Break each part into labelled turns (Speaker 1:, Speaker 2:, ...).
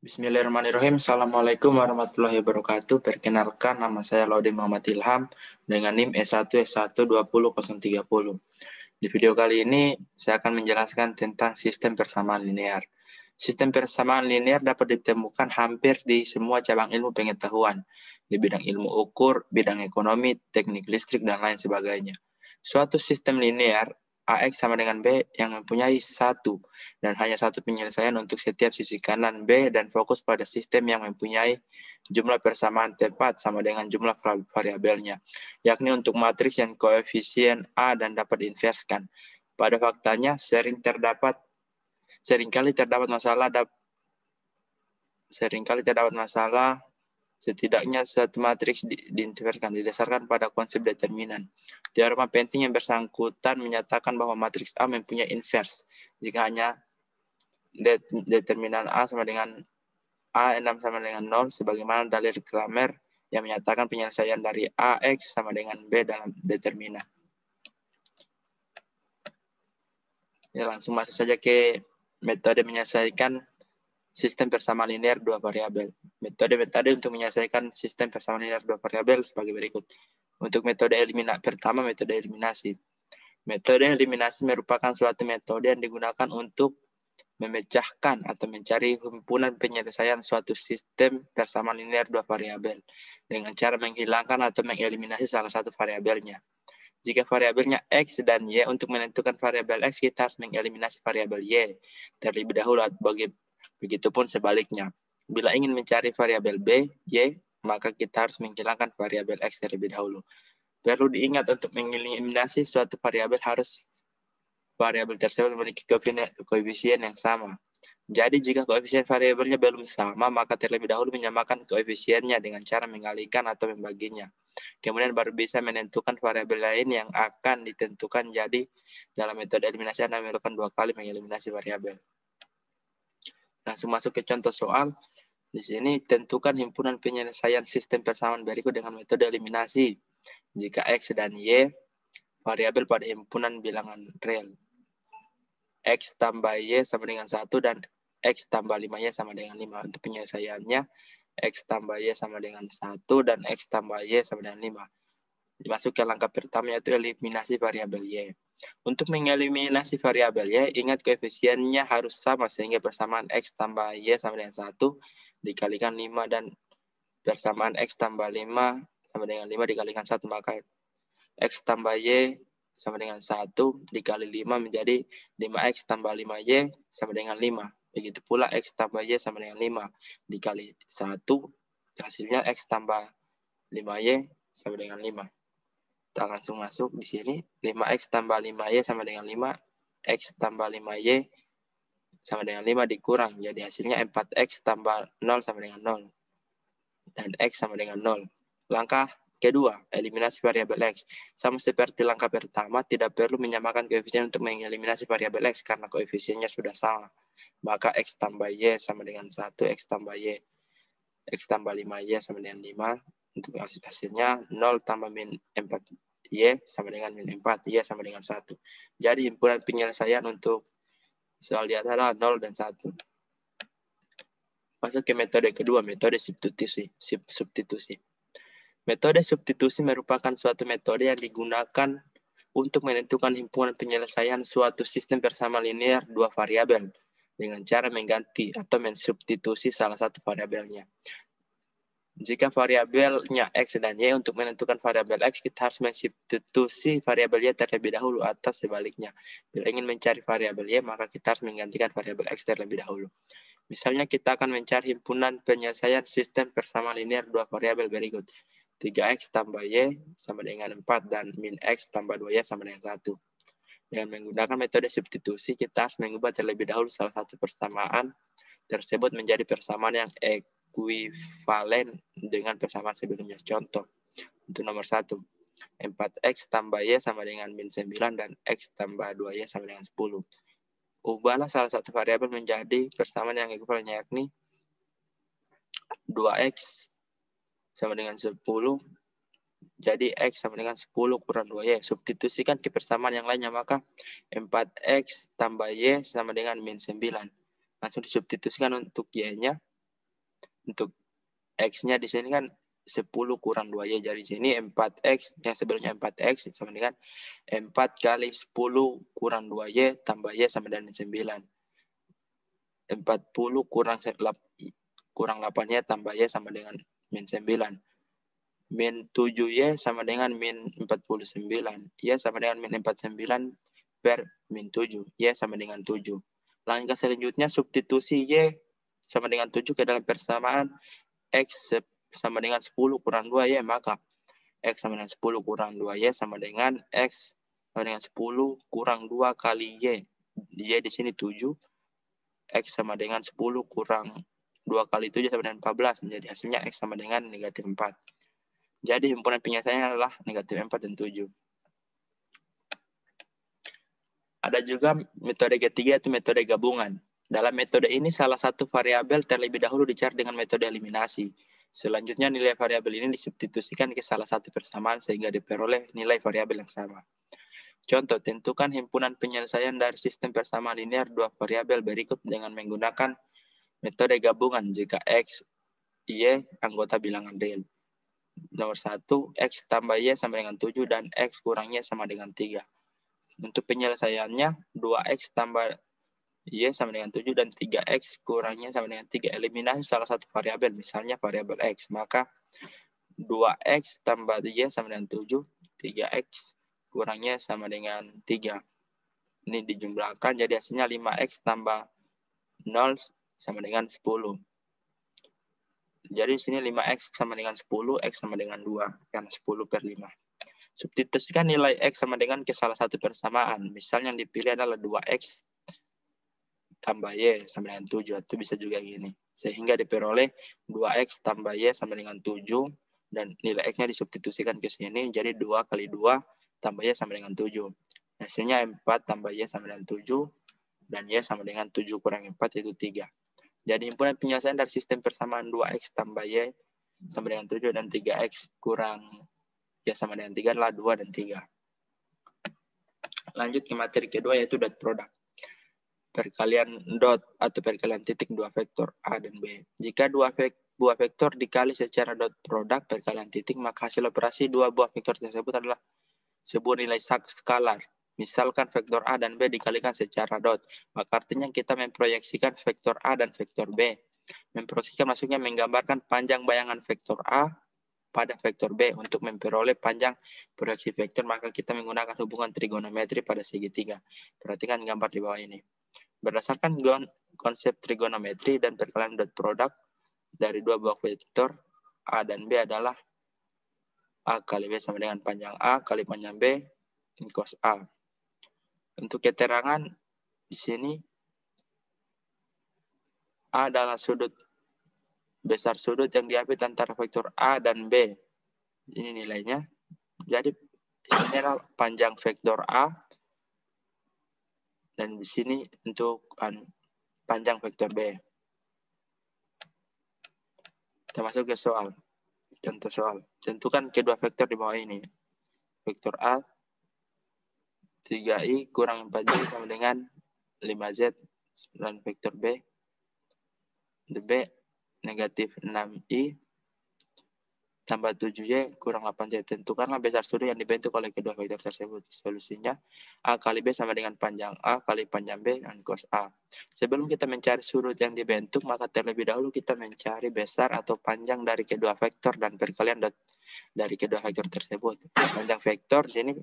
Speaker 1: Bismillahirrahmanirrahim. Assalamualaikum warahmatullahi wabarakatuh. Perkenalkan, nama saya Laude Muhammad Ilham dengan NIM S1S120.030. Di video kali ini, saya akan menjelaskan tentang sistem persamaan linear. Sistem persamaan linear dapat ditemukan hampir di semua cabang ilmu pengetahuan, di bidang ilmu ukur, bidang ekonomi, teknik listrik, dan lain sebagainya. Suatu sistem linear AX sama dengan B yang mempunyai satu dan hanya satu penyelesaian untuk setiap sisi kanan B dan fokus pada sistem yang mempunyai jumlah persamaan tepat sama dengan jumlah variabelnya, yakni untuk matriks yang koefisien A dan dapat diinverskan. Pada faktanya seringkali terdapat masalah setidaknya satu matriks diinverskan didasarkan pada konsep determinan. Teorema penting yang bersangkutan menyatakan bahwa matriks A mempunyai invers jika hanya determinan A sama dengan A6 sama dengan 0, sebagaimana dalil Cramer yang menyatakan penyelesaian dari AX sama dengan B dalam determinan. Ya, langsung masuk saja ke metode menyelesaikan sistem persamaan linear dua variabel. Metode untuk menyelesaikan sistem persamaan linear dua variabel sebagai berikut. Untuk metode pertama, metode eliminasi. Metode eliminasi merupakan suatu metode yang digunakan untuk memecahkan atau mencari himpunan penyelesaian suatu sistem persamaan linear dua variabel dengan cara menghilangkan atau mengeliminasi salah satu variabelnya. Jika variabelnya X dan Y, untuk menentukan variabel X kita harus mengeliminasi variabel Y terlebih dahulu. Begitupun sebaliknya. Bila ingin mencari variabel B, Y, maka kita harus menghilangkan variabel X terlebih dahulu. Perlu diingat untuk mengeliminasi suatu variabel harus variabel tersebut memiliki koefisien yang sama. Jadi jika koefisien variabelnya belum sama, maka terlebih dahulu menyamakan koefisiennya dengan cara mengalihkan atau membaginya. Kemudian baru bisa menentukan variabel lain yang akan ditentukan. Jadi dalam metode eliminasi Anda melakukan 2 kali mengeliminasi variabel. Langsung masuk ke contoh soal. Di sini tentukan himpunan penyelesaian sistem persamaan berikut dengan metode eliminasi. Jika X dan Y variabel pada himpunan bilangan real. X tambah Y sama dengan 1 dan X tambah 5Y sama dengan 5. Untuk penyelesaiannya X tambah Y sama dengan 1 dan X tambah Y sama dengan 5. Masuk ke langkah pertama, yaitu eliminasi variabel Y. Untuk mengeliminasi variabel Y, ingat koefisiennya harus sama sehingga persamaan X tambah Y sama dengan 1 dikalikan 5 dan persamaan X tambah 5 sama dengan 5 dikalikan 1, maka X tambah Y sama dengan 1 dikali 5 menjadi 5X tambah 5Y sama dengan 5. Begitu pula X tambah Y sama dengan 5 dikali 1, hasilnya X tambah 5Y sama dengan 5. Kita langsung masuk di sini. 5X tambah 5Y sama dengan 5. X tambah 5Y sama dengan 5 dikurang. Jadi hasilnya 4X tambah 0 sama dengan 0. Dan X sama dengan 0. Langkah kedua, eliminasi variabel X. Sama seperti langkah pertama, tidak perlu menyamakan koefisien untuk mengeliminasi variabel X karena koefisiennya sudah sama. Maka X tambah Y sama dengan 1. X tambah Y. X tambah 5Y sama dengan 5. Untuk hasilnya 0 tambah min 4Y sama dengan min 4. Y sama dengan 1. Jadi himpunan penyelesaian untuk soal di atas adalah 0 dan 1. Masuk ke metode kedua, metode substitusi. Metode substitusi merupakan suatu metode yang digunakan untuk menentukan himpunan penyelesaian suatu sistem persamaan linear dua variabel dengan cara mengganti atau mensubstitusi salah satu variabelnya. Jika variabelnya X dan Y, untuk menentukan variabel X, kita harus mensubstitusi variabel Y terlebih dahulu atau sebaliknya. Bila ingin mencari variabel Y, maka kita harus menggantikan variabel X terlebih dahulu. Misalnya kita akan mencari himpunan penyelesaian sistem persamaan linear dua variabel berikut. 3X tambah Y sama dengan 4 dan min X tambah 2Y sama dengan 1. Dengan menggunakan metode substitusi, kita harus mengubah terlebih dahulu salah satu persamaan tersebut menjadi persamaan yang ekuivalen dengan persamaan sebelumnya. Contoh, untuk nomor 1, 4X tambah Y sama dengan min 9 dan X tambah 2Y sama dengan 10. Ubahlah salah satu variabel menjadi persamaan yang ekuivalen, yakni 2X sama dengan 10. Jadi X sama dengan 10 kurang 2Y. Substitusikan ke persamaan yang lainnya, maka 4X tambah Y sama dengan min 9. Langsung disubstitusikan untuk Y-nya. Untuk X-nya di sini kan 10 kurang 2Y. Jadi sini 4X yang sebelumnya 4X sama dengan 4 kali 10 kurang 2Y tambah Y sama dengan 9. 40 kurang 8Y tambah Y sama dengan min 9. Min 7Y sama dengan min 49. Y sama dengan min 49 per min 7. Y sama dengan 7. Langkah selanjutnya substitusi Y sama dengan 7 ke dalam persamaan X sama dengan 10 kurang 2Y. Maka X sama dengan 10 kurang 2Y sama dengan X sama dengan 10 kurang 2 kali Y. Y di sini 7. X sama dengan 10 kurang 2 kali 7 sama dengan 14. Menjadi hasilnya X sama dengan negatif 4. Jadi himpunan penyelesaiannya adalah negatif 4 dan 7. Ada juga metode ketiga, yaitu metode gabungan. Dalam metode ini salah satu variabel terlebih dahulu dicari dengan metode eliminasi. Selanjutnya nilai variabel ini disubstitusikan ke salah satu persamaan sehingga diperoleh nilai variabel yang sama. Contoh, tentukan himpunan penyelesaian dari sistem persamaan linear dua variabel berikut dengan menggunakan metode gabungan jika X, Y anggota bilangan real. Nomor 1, X tambah Y sama dengan 7 dan X kurang Y sama dengan 3. Untuk penyelesaiannya, 2X tambah Y sama dengan 7 dan 3X kurangnya sama dengan 3. Eliminasi salah satu variabel, misalnya variabel X. Maka 2X tambah Y sama dengan 7, 3X kurangnya sama dengan 3. Ini dijumlahkan, jadi hasilnya 5X tambah 0 sama dengan 10. Jadi di sini 5X sama dengan 10, X sama dengan 2. Karena 10 per 5. Substitusikan nilai X sama dengan ke salah satu persamaan. Misalnya yang dipilih adalah 2X tambah Y sama dengan 7. Itu bisa juga gini. Sehingga diperoleh 2X tambah Y sama dengan 7. Dan nilai X-nya disubstitusikan ke sini. Jadi 2 kali 2 tambah Y sama dengan 7. Hasilnya 4 tambah Y sama dengan 7. Dan Y sama dengan 7 kurang 4 yaitu 3. Jadi himpunan penyelesaian dari sistem persamaan 2X tambah Y sama dengan 7 dan 3X kurang Y sama dengan 3 adalah 2 dan 3. Lanjut ke materi kedua yaitu dot product. Perkalian dot atau perkalian titik dua vektor A dan B. Jika dua buah vektor dikali secara dot product perkalian titik, maka hasil operasi dua buah vektor tersebut adalah sebuah nilai skalar. Misalkan vektor A dan B dikalikan secara dot, maka artinya kita memproyeksikan vektor A dan vektor B. Memproyeksikan maksudnya menggambarkan panjang bayangan vektor A pada vektor B. Untuk memperoleh panjang proyeksi vektor, maka kita menggunakan hubungan trigonometri pada segitiga. Perhatikan gambar di bawah ini. Berdasarkan konsep trigonometri dan perkalian dot product dari dua buah vektor A dan B adalah A kali B sama dengan panjang A kali panjang B cos A. Untuk keterangan di sini A adalah besar sudut yang diambil antara vektor A dan B. Ini nilainya. Jadi ini adalah panjang vektor A dan di sini untuk panjang vektor B. Kita masuk ke soal. Contoh soal. Tentukan kedua vektor di bawah ini. Vektor A 3i kurang 4j sama dengan 5z dan vektor B negatif 6i tambah 7y kurang 8z. Tentukanlah besar sudut yang dibentuk oleh kedua vektor tersebut. Solusinya A kali B sama dengan panjang A kali panjang B dan cos A. Sebelum kita mencari sudut yang dibentuk, maka terlebih dahulu kita mencari besar atau panjang dari kedua vektor dan perkalian dari kedua vektor tersebut. Panjang vektor sini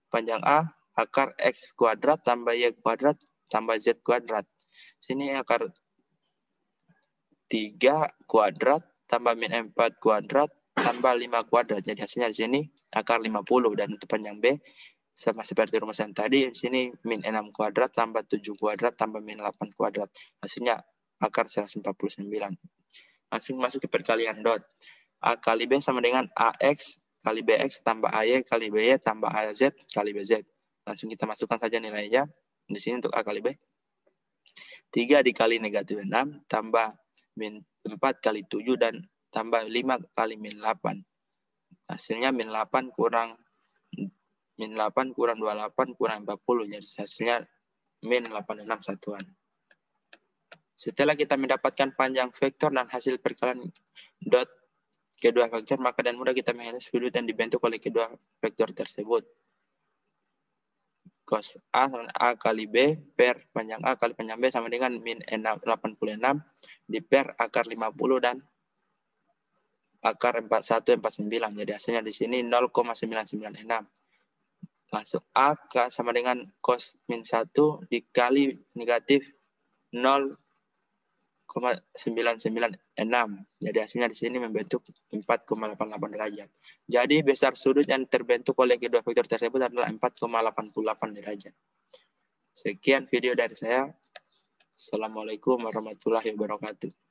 Speaker 1: panjang A akar x kuadrat tambah y kuadrat tambah z kuadrat. Sini akar 3 kuadrat tambah min 4 kuadrat tambah 5 kuadrat. Jadi hasilnya di sini akar 50 dan untuk panjang B sama seperti rumusan tadi, di sini min 6 kuadrat tambah 7 kuadrat tambah min 8 kuadrat. Hasilnya akar 149. Langsung masuk ke perkalian dot. A kali B sama dengan AX kali BX tambah AY kali BY tambah AZ kali BZ. Langsung kita masukkan saja nilainya. Di sini untuk A kali B. 3 dikali negatif 6 tambah min 4 kali 7 dan tambah 5 kali min 8. Hasilnya min 8 kurang 28 kurang 40. Jadi hasilnya min 86 satuan. Setelah kita mendapatkan panjang vektor dan hasil perkalian dot kedua vektor, maka dan mudah kita mengenai sudut yang dibentuk oleh kedua vektor tersebut. Cos A sama A kali B per panjang A kali panjang B sama dengan min 86 di per akar 50 dan akar 4149. Jadi hasilnya di sini 0,996. Langsung A sama dengan cos min 1 dikali negatif 0,996. Jadi hasilnya di sini membentuk 4,88 derajat. Jadi besar sudut yang terbentuk oleh kedua vektor tersebut adalah 4,88 derajat. Sekian video dari saya. Assalamualaikum warahmatullahi wabarakatuh.